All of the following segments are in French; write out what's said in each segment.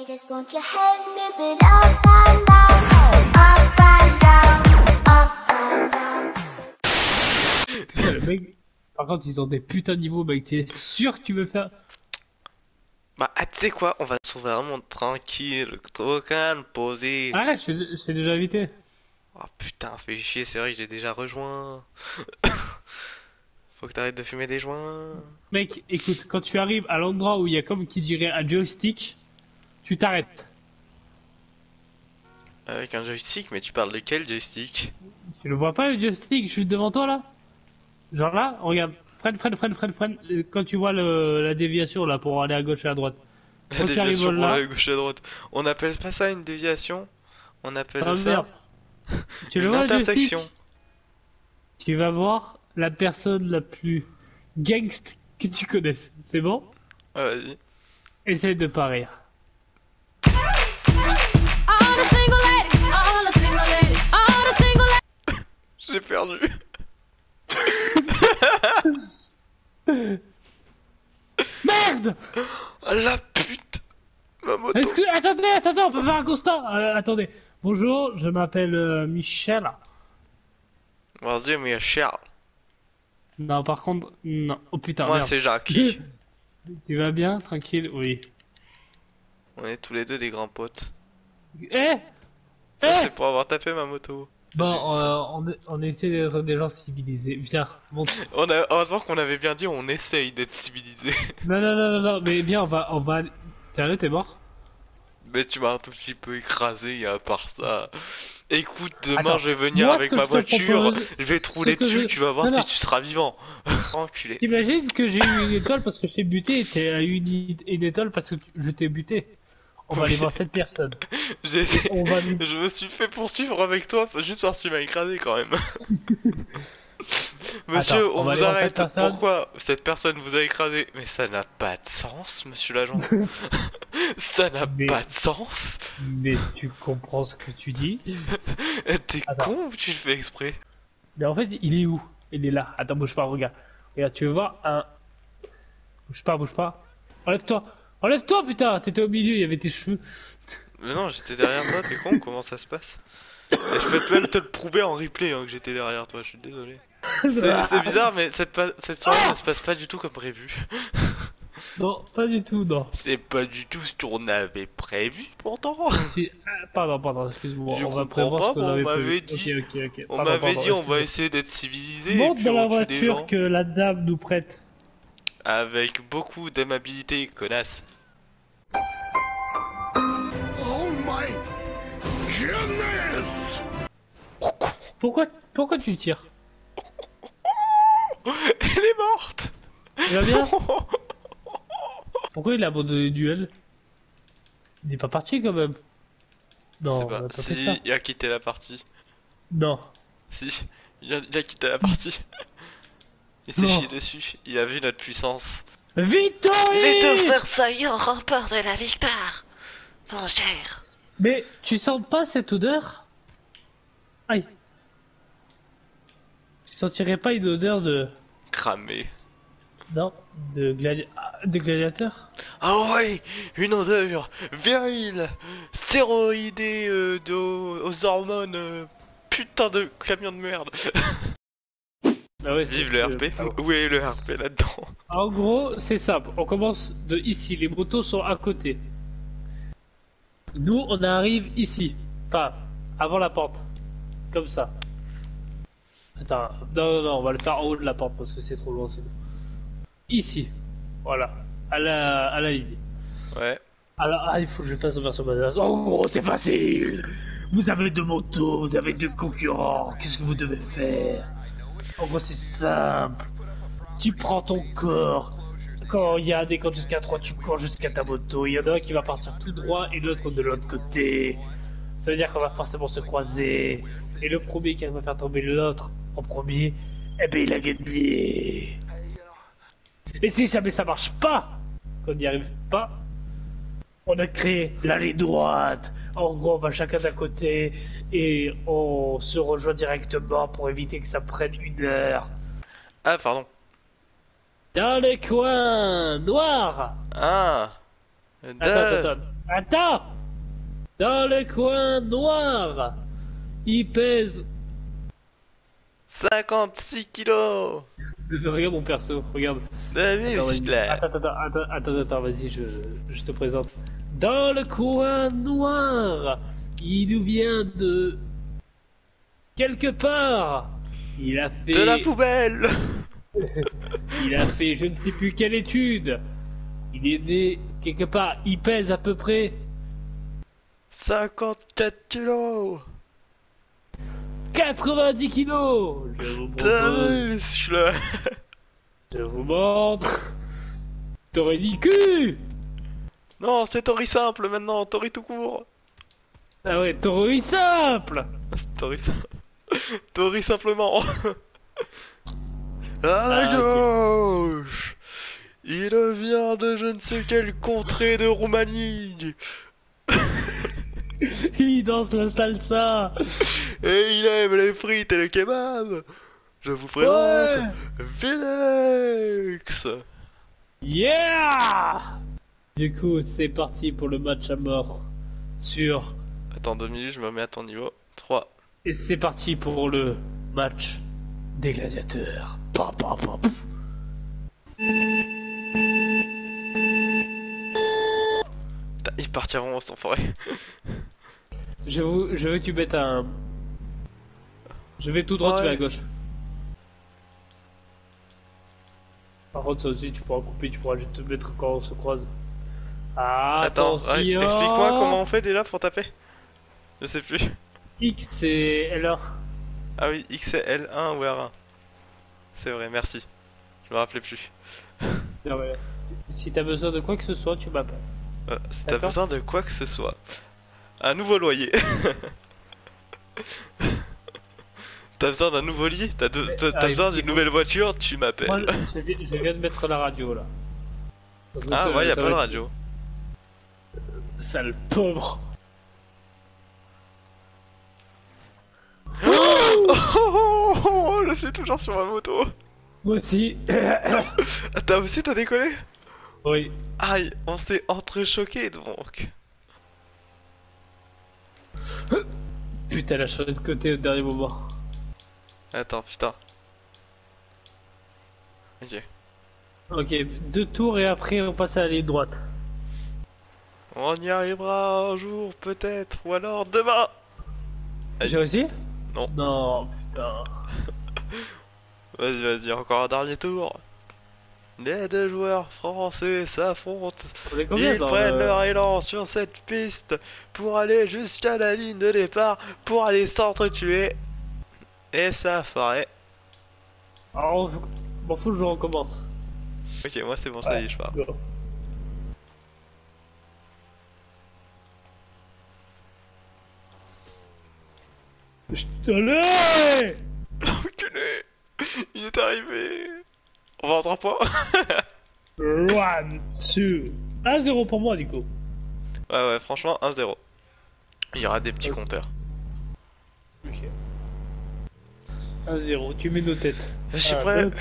I just want your head moving up and down, up and down, up and down. Putain, le mec, par contre, ils ont des putains de niveaux, mec. T'es sûr que tu veux faire? Bah, tu sais quoi, on va se trouver vraiment tranquille, trop calme, posé. Ah, je t'ai déjà invité. Oh putain, fais chier, c'est vrai que j'ai déjà rejoint. Faut que t'arrêtes de fumer des joints. Mec, écoute, quand tu arrives à l'endroit où il y a comme qui dirait un joystick, tu t'arrêtes. Avec un joystick, mais tu parles de quel joystick? Tu le vois pas le joystick juste devant toi là? Genre là, regarde, freine. Quand tu vois la déviation là pour aller à gauche et à droite. La Quand tu déviation arrives pour là, aller à gauche et à droite. On appelle pas ça une déviation? On appelle ah, ça merde. Tu le une vois le joystick? intersection. Tu vas voir la personne la plus gangst que tu connaisses. C'est bon? Ah, vas-y. Essaye de pas rire. J'ai perdu. Merde! Ah la pute! Ma moto. Attendez, on peut faire un constat. Attendez. Bonjour, je m'appelle Michel. Vas-y, mais Charles. Non, par contre, non. Oh putain, Moi, merde. c'est Jacques. Tu vas bien? Tranquille? Oui. On est tous les deux des grands potes. Eh! Eh! C'est pour avoir tapé ma moto. Bon, J'ai vu ça. on essaie d'être des gens civilisés. Viens, monte. Heureusement qu'on avait bien dit, on essaye d'être civilisé. Non, mais viens, on va... Sérieux, t'es mort? Mais tu m'as un tout petit peu écrasé, et à part ça. Écoute, demain Attends, je vais venir moi, avec ce que ma je te voiture, propose, je vais te rouler que dessus, je- tu vas voir Non, si non. tu seras vivant. Enculé. T'imagines que j'ai eu une étoile parce que je t'ai buté et t'as eu une étoile parce que je t'ai buté? On va aller voir cette personne. On va lui... Je me suis fait poursuivre avec toi juste parce que tu m'as écrasé quand même. Monsieur, Attends, on on va aller vous voir arrête. cette personne. Pourquoi cette personne vous a écrasé? Mais ça n'a pas de sens, monsieur l'agent. Ça n'a Mais- pas de sens. Mais tu comprends ce que tu dis? T'es Attends. con ou tu le fais exprès? Mais en fait, il est où? Il est là. Attends, bouge pas, regarde. Regarde, tu veux voir un... Bouge pas. Enlève-toi, putain! T'étais au milieu, il y avait tes cheveux. Mais non, j'étais derrière toi, t'es con, comment ça se passe? Et je peux même te le prouver en replay hein, que j'étais derrière toi, je suis désolé. C'est bizarre, mais cette soirée ne se passe pas du tout comme prévu. Non, pas du tout, non. C'est pas du tout ce qu'on avait prévu pourtant. Si... pardon, excuse-moi. Je On va comprends prévoir pas, ce qu'on mais on avait m'avait prévu. dit- Ok. On Pardon, m'avait dit on va excuse-moi. essayer d'être civilisé et Monte puis dans la on tue des voiture gens que la dame nous prête. avec beaucoup d'aimabilité, connasse. Oh my goodness! Pourquoi tu tires? Elle est morte. Il va bien? Pourquoi il a abandonné le duel? Il n'est pas parti quand même. Non, C'est on a pas. pas fait ça. Si, il a quitté la partie. Non. Si, il a quitté la partie. Il s'est Non. chié dessus, il a vu notre puissance. Victory! Les deux frères saillants remportent la victoire, mon cher. Mais tu sens pas cette odeur? Aïe. Tu sentirais pas une odeur de... Cramé. Non, de gladiateur? Ah ouais, une odeur virile, stéroïdée aux hormones, putain de camion de merde. Ah ouais, Vive le RP. ah ouais. Où est le RP là-dedans? En gros, c'est simple. On commence de ici. Les motos sont à côté. Nous, on arrive ici. Enfin, avant la pente. Comme ça. Attends, non, on va le faire en haut de la pente parce que c'est trop loin sinon. Ici. Voilà. À la ligne. Ouais. Alors, il faut que je fasse en version badass. En gros, c'est facile. Vous avez deux motos, vous avez deux concurrents. Qu'est-ce que vous devez faire? En gros, c'est simple. Tu prends ton corps. Quand il y a des comptes jusqu'à 3, tu cours jusqu'à ta moto. Il y en a un qui va partir tout droit et l'autre de l'autre côté. Ça veut dire qu'on va forcément se croiser. Et le premier qui va faire tomber l'autre en premier, eh ben il a gagné. Et si jamais ça marche pas, qu'on n'y arrive pas, on a créé l'allée droite. En gros, on va chacun d'un côté et on se rejoint directement pour éviter que ça prenne 1 heure. Ah pardon. Dans les coins noirs. Ah. Attends. Attends! Dans le coin noir, il pèse. 56 kilos Regarde mon perso, regarde. de Attends, muscle. attends, vas-y, je te présente. Dans le coin noir, il nous vient de quelque part. Il a fait. De la poubelle. Il a fait je ne sais plus quelle étude. Il est né quelque part. Il pèse à peu près 54 kilos 90 kilos. Je vous de propose. muscle. Je vous montre. T'aurais dit cul. Non, c'est Tori simple maintenant, Tori tout court. Ah ouais, t'aurais simple. C'est Tori simple. Tori simplement. À Ah, ok. gauche, il vient de je ne sais quelle contrée de Roumanie. Il danse la salsa. Et il aime les frites et le kebab. Je vous présente Ouais. Phoenix. Yeah. Du coup, c'est parti pour le match à mort sur. Attends 2 minutes, je me mets à ton niveau. 3. Et c'est parti pour le match des gladiateurs. Pa, pa, pa, pouf. Ils partiront sans forêt. Je veux que tu mettes un. Je vais tout droit, tu Ouais. vas à gauche. Par contre, ça aussi, tu pourras couper, tu pourras juste te mettre quand on se croise. Ah, Attends, attention. ouais, explique-moi comment on fait déjà pour taper. Je sais plus. X et L1. Ah oui, X c'est L1 ou R1. C'est vrai, merci. Je me rappelais plus. Non, mais, si t'as besoin de quoi que ce soit, tu m'appelles. Si t'as D'accord. besoin de quoi que ce soit. Un nouveau loyer. T'as besoin d'un nouveau lit. T'as besoin d'une nouvelle voiture, tu Moi, m'appelles. je viens de mettre la radio là. Parce que Ah ça- ouais, y a ça pas de va être- radio. Sale pauvre. Oh, oh, oh, oh, je suis toujours sur ma moto. Moi aussi. Ah, t'as aussi t'as décollé? Oui. Aïe, on s'est entrechoqué donc. Putain, elle a changé de côté au dernier moment. Attends, putain. Ok. Ok, 2 tours et après on passe à la ligne droite. On y arrivera un jour peut-être, ou alors demain. Aïe. J'ai réussi? Non. Non, putain. Vas-y, vas-y, encore un dernier tour. Les deux joueurs français s'affrontent. On est combien Ils dans prennent le- leur élan sur cette piste pour aller jusqu'à la ligne de départ, pour aller s'entretuer. Et ça ferait. Alors, m'en fous, je recommence. Ok, moi c'est bon, ça y est, je pars. Go. Je te l'ai. Enculé. Il est arrivé. On va en 3 points. 1, 2. 1-0 pour moi, du coup. Ouais, ouais, franchement, 1-0. Il y aura des petits compteurs. Ok. 1-0, tu mets nos têtes. Je suis Un, prêt. deux.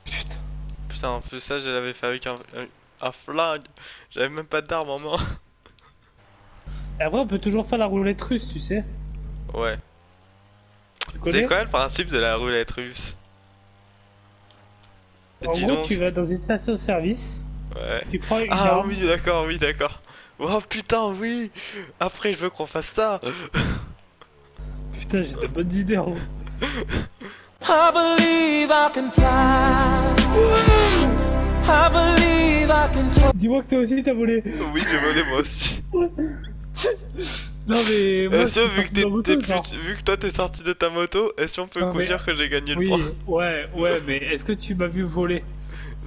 Putain. Putain, en plus, ça, je l'avais fait avec un flingue. J'avais même pas d'arme en main. Et après, on peut toujours faire la roulette russe, tu sais. Ouais. Tu connais? C'est quoi le principe de la roulette russe? En Dis gros, donc. tu vas dans une station-service, Ouais. tu prends une Ah arme. oui, d'accord, oui, d'accord. Oh putain, oui. Après, je veux qu'on fasse ça. Putain, j'ai de bonnes idées en gros. I believe I can fly. I believe I can talk. Dis-moi que toi aussi t'as volé. Oui, j'ai volé moi aussi. Non mais moi, Est-ce je que suis vu que sorti de ma moto, genre. vu que toi t'es sorti de ta moto, est-ce qu'on peut Non, mais- dire que j'ai gagné le Oui, point? ouais, mais est-ce que tu m'as vu voler?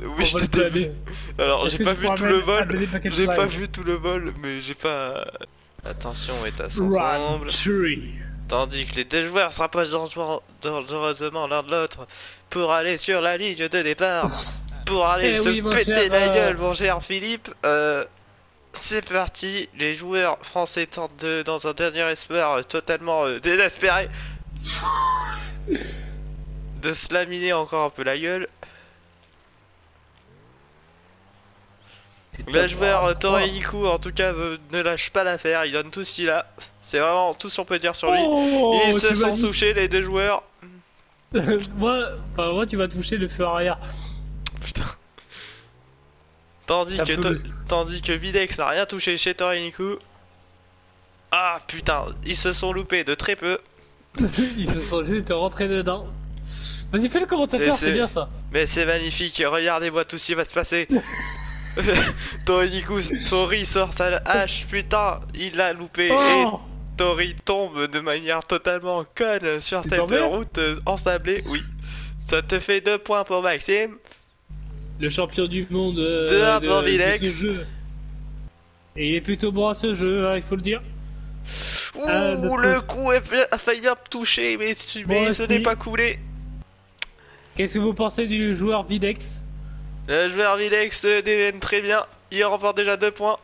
Oui, On va je le t'ai vu. planer. Alors, Est-ce j'ai que pas tu vu pourras tout le même vol. amener Packet J'ai pas Fly vu tout le vol, mais j'ai pas. Attention, est à son Run, comble. tree. Tandis que les deux joueurs se rapprochent dangereusement l'un de l'autre pour aller sur la ligne de départ. Pour aller Eh se oui, mon péter cher, la gueule, mon cher Philippe. C'est parti. Les joueurs français tentent dans un dernier espoir totalement désespéré de se laminer encore un peu la gueule. Le joueur Toriniku en tout cas ne lâche pas l'affaire, il donne tout ce qu'il a. C'est vraiment tout ce qu'on peut dire sur lui. Oh, Ils se tu m'as sont dit- touchés les deux joueurs. moi, tu vas toucher le feu arrière. Putain. Ça peut le- Tandis que Videx n'a rien touché chez Toriniku. Ah putain, ils se sont loupés de très peu. Ils se sont juste rentrés dedans. Vas-y, fais le commentateur, c'est bien ça. Mais c'est magnifique, regardez-moi tout ce qui va se passer. Toriniku, Tori sort sa hache, putain, il l'a loupé. Et Oh, Tori tombe de manière totalement conne sur T'es cette tombé route ensablée. Oui. Ça te fait 2 points pour Maxime. le champion du monde Pour de Videx. ce jeu. Et il est plutôt bon à ce jeu, hein, il faut le dire. Ouh, notre- le coup a failli bien me toucher, mais ce aussi. n'est pas coulé. Qu'est-ce que vous pensez du joueur Videx? Le joueur Videx dégaine très bien. Il remporte déjà 2 points.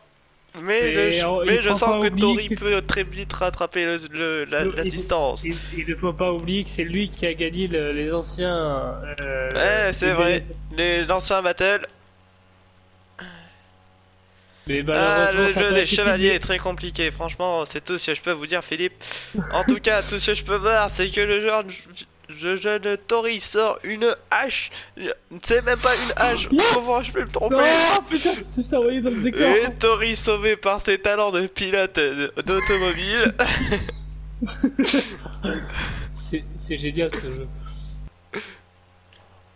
Mais, Et il je faut sens pas que oublier Tori que- peut très vite rattraper la distance. Il ne faut pas oublier que c'est lui qui a gagné les anciens. Ouais, c'est les- vrai. Les anciens battles. Mais Ah, malheureusement, le ça jeu peut des être chevaliers fini. est très compliqué. Franchement, c'est tout ce que je peux vous dire, Philippe. En tout cas, tout ce que je peux voir, c'est que le jeune Tori sort une hache. C'est même pas une hache. Yes. Comment je peux me tromper? Oh putain, tu t'es envoyé dans le décor. Et Tori sauvé par ses talents de pilote d'automobile. C'est génial ce jeu.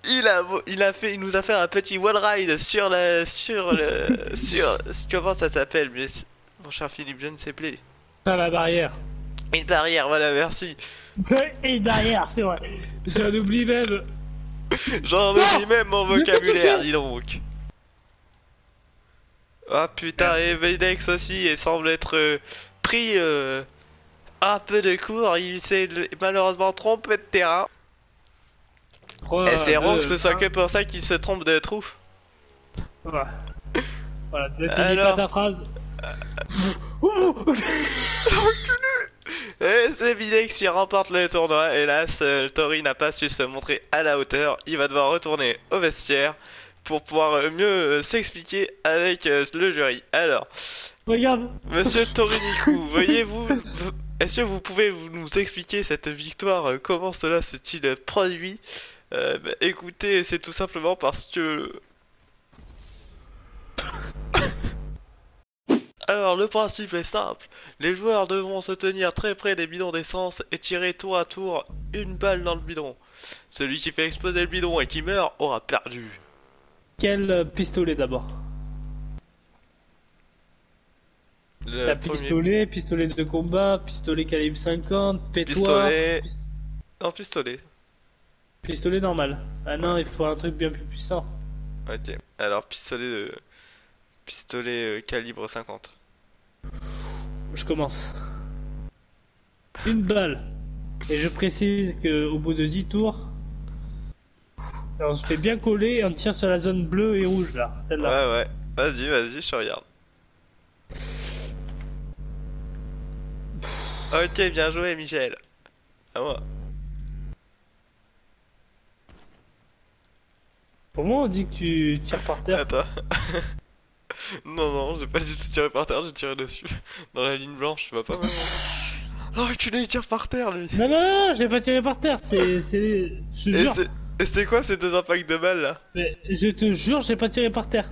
Il nous a fait un petit wall ride sur comment ça s'appelle, mais mon cher Philippe, je ne sais plus. Pas la barrière. Une barrière, voilà, merci. Et derrière, c'est vrai. J'en oublie même. J'en oublie même mon J'ai pas vocabulaire, touché. dis donc. Ah putain, et Vedex aussi, il semble être pris un peu de cours. Il s'est malheureusement trompé de terrain. 3, Espérons 2, que ce soit 1. que pour ça qu'il se trompe de trou. Voilà. Voilà, ne finis Alors. pas ta phrase. Et c'est Videx qui remporte le tournoi. Hélas, Tori n'a pas su se montrer à la hauteur. Il va devoir retourner au vestiaire pour pouvoir mieux s'expliquer avec le jury. Alors, Regarde. monsieur Toriniku, voyez-vous, est-ce que vous pouvez nous expliquer cette victoire, comment cela s'est-il produit? Écoutez, c'est tout simplement parce que... Alors, le principe est simple. Les joueurs devront se tenir très près des bidons d'essence et tirer tour à tour une balle dans le bidon. Celui qui fait exploser le bidon et qui meurt aura perdu. Quel pistolet d'abord? Le T'as premier pistolet de combat, pistolet calibre 50, pétoir, pistolet... Non, pistolet. pistolet normal. Ah non, il faut un truc bien plus puissant. Ok, alors pistolet calibre 50. Je commence. Une balle. Et je précise qu'au bout de 10 tours, on se fait bien coller et on tire sur la zone bleue et rouge là, Ouais, celle-là. ouais. Vas-y, je regarde. Ok, bien joué, Michel. À moi. Pour moi, on dit que tu tires par terre. Attends. Non, j'ai pas du tout tiré par terre, j'ai tiré dessus. Dans la ligne blanche, tu vois pas mal. Oh, reculé, il tire par terre, lui. Non, j'ai pas tiré par terre. Je te Et jure. c'est quoi ces deux impacts de balles là? Mais je te jure, j'ai pas tiré par terre.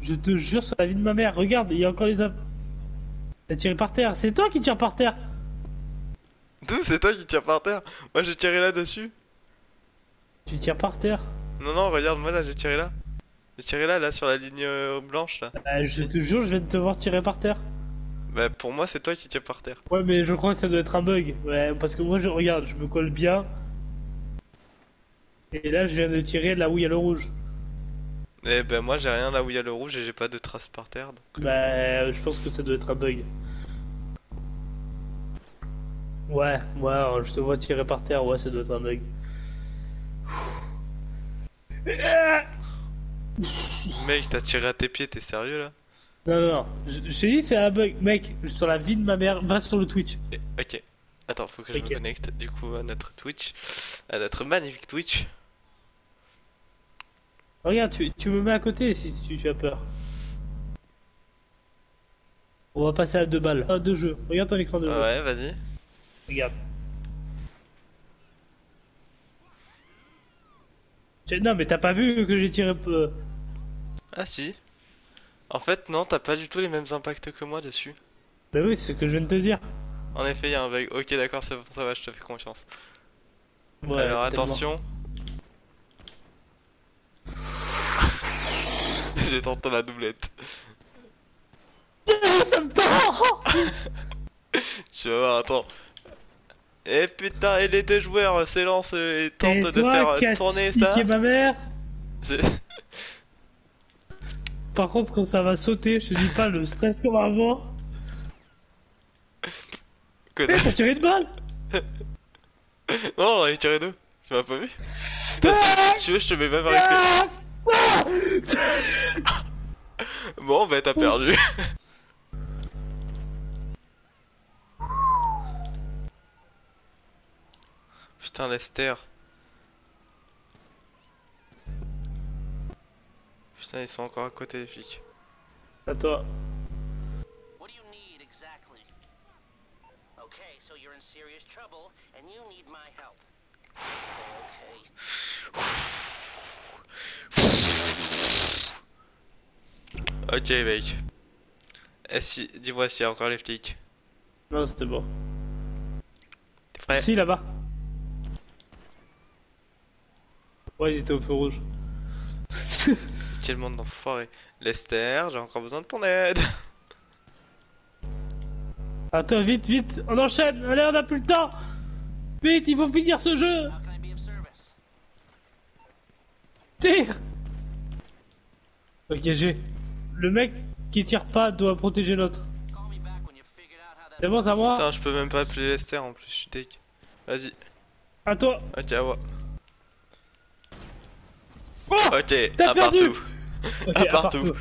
Je te jure sur la vie de ma mère. Regarde, il y a encore les. T'as tiré par terre. C'est toi qui tires par terre. D'où c'est toi qui tires par terre? Moi j'ai tiré là-dessus. Tu tires par terre. Non, regarde, moi là j'ai tiré là. J'ai tiré là sur la ligne blanche là. Je te jure, je vais te voir tirer par terre. Bah pour moi c'est toi qui tires par terre. Ouais, mais je crois que ça doit être un bug. Ouais, parce que moi, je regarde, je me colle bien. Et là, je viens de tirer là où il y a le rouge. Eh ben moi j'ai rien là où il y a le rouge et j'ai pas de traces par terre. Donc... Bah, je pense que ça doit être un bug. Ouais, je te vois tirer par terre, ouais, ça doit être un bug. Mec, t'as tiré à tes pieds, t'es sérieux là? Non, je t'ai dit c'est un bug, mec, sur la vie de ma mère, va sur le Twitch. Ok. Attends, faut que je Ok. me connecte du coup à notre Twitch. À notre magnifique Twitch. Regarde, tu me mets à côté si tu as peur. On va passer à 2 balles. À 2 jeux. Regarde ton écran de jeu. Ouais, vas-y. Regarde. Non mais t'as pas vu que j'ai tiré peu. Ah si. En fait, non, t'as pas du tout les mêmes impacts que moi dessus. Bah oui, c'est ce que je viens de te dire. En effet, il y a un bug. Ok, d'accord, c'est bon, ça va, je te fais confiance. Ouais, Alors tellement. attention. J'ai tenté la doublette. Ça me tord. Tu vas voir, attends. Eh putain, et les deux joueurs s'élancent et tentent Et de toi faire qui as tourner ça. piqué ma mère. C'est- Par contre, quand ça va sauter, je te dis pas le stress qu'on va avoir. Eh, Connard. t'as tiré une balle. Non, on en a tiré deux. Tu m'as pas vu? Putain, si tu veux, je te mets même un replay. Bon, bah t'as perdu. Putain, Lester. Putain, ils sont encore à côté, les flics. À toi. What do you need exactly? Okay, so you're in serious trouble and you need my help. Okay. Ok, mec. Dis-moi s'il y a encore les flics. Non, c'était bon. T'es prêt? Si, là-bas. Ouais, il était au feu rouge. Quel monde d'enfoiré. Lester, j'ai encore besoin de ton aide. Attends, vite, vite, on enchaîne. Allez, on a plus le temps. Vite, il faut finir ce jeu. How can I be of service? Tire. Ok, j'ai. Le mec qui tire pas doit protéger l'autre. Call me back when you've figured out how that. C'est bon, c'est à moi. Putain, je peux même pas appeler Lester en plus, je suis deck. Vas-y. À toi. Ok, à moi. Oh, Ok, t'as à perdu. partout. Ok, À partout.